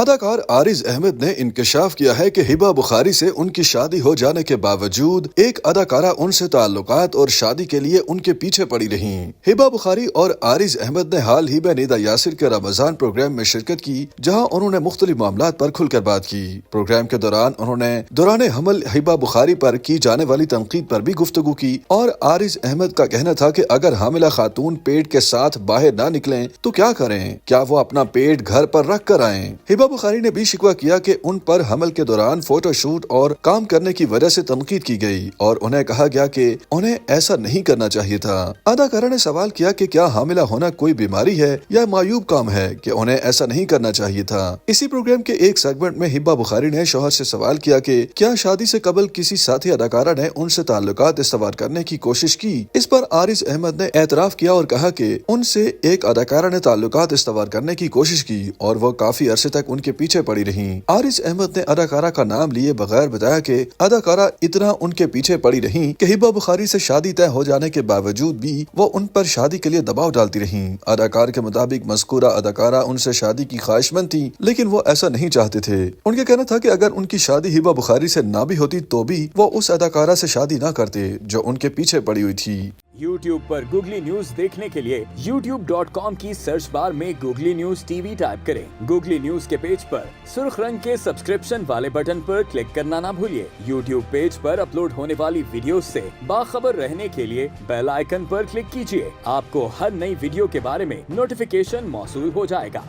اداکار عارض احمد نے انکشاف کیا ہے کہ ہبہ بخاری سے ان کی شادی ہو جانے کے باوجود ایک اداکارہ ان سے تعلقات اور شادی کے لیے ان کے پیچھے پڑی رہیں۔ ہبہ بخاری اور عارض احمد نے حال ہی میں نیدا یاسر کے رمضان پروگرام میں شرکت کی، جہاں انہوں نے مختلف معاملات پر کھل کر بات کی۔ پروگرام کے دوران انہوں نے دوران حمل ہبہ بخاری پر کی جانے والی تنقید پر بھی گفتگو کی، اور عارض احمد کا کہنا تھا کہ اگر حاملہ خاتون پیٹ کے ساتھ باہر نہ نکلیں تو کیا کریں؟ کیا وہ اپنا پیٹ گھر پر رکھ کر آئیں؟ ہبہ بخاری نے بھی شکوہ کیا کہ ان پر حمل کے دوران فوٹو شوٹ اور کام کرنے کی وجہ سے تنقید کی گئی، اور انہیں کہا گیا کہ انہیں ایسا نہیں کرنا چاہیے تھا۔ اداکارہ نے سوال کیا کہ کیا حاملہ ہونا کوئی بیماری ہے یا معیوب کام ہے کہ انہیں ایسا نہیں کرنا چاہیے تھا۔ اسی پروگرام کے ایک سیگمنٹ میں ہبہ بخاری نے شوہر سے سوال کیا کہ کیا شادی سے قبل کسی ساتھی اداکارہ نے ان سے تعلقات استوار کرنے کی کوشش کی؟ اس پر عارض احمد نے اعتراف کیا اور کہا کہ ان سے ایک اداکارہ نے تعلقات استوار کرنے کی کوشش کی اور وہ کافی عرصے تک ان کے پیچھے پڑی رہیں۔ عارض احمد نے اداکارہ کا نام لیے بغیر بتایا کہ اداکارہ اتنا ان کے پیچھے پڑی رہیں کہ ہبہ بخاری سے شادی طے ہو جانے کے باوجود بھی وہ ان پر شادی کے لیے دباؤ ڈالتی رہیں۔ اداکار کے مطابق مذکورہ اداکارہ ان سے شادی کی خواہش مند تھی، لیکن وہ ایسا نہیں چاہتے تھے۔ ان کا کہنا تھا کہ اگر ان کی شادی ہبہ بخاری سے نہ بھی ہوتی تو بھی وہ اس اداکارہ سے شادی نہ کرتے جو ان کے پیچھے پڑی ہوئی تھی۔ YouTube پر گوگلی نیوز دیکھنے کے لیے youtube.com کی سرچ بار میں googly news T V type کریں۔ گوگلی نیوز کے پیج پر سرخ رنگ کے سبسکرپشن والے بٹن پر کلک کرنا نہ بھولیے۔ YouTube پیج پر اپلوڈ ہونے والی ویڈیوز سے باخبر رہنے کے لیے بیل آئیکن پر کلک کیجیے۔ آپ کو ہر نئی ویڈیو کے بارے میں نوٹیفیکیشن موصول ہو جائے گا۔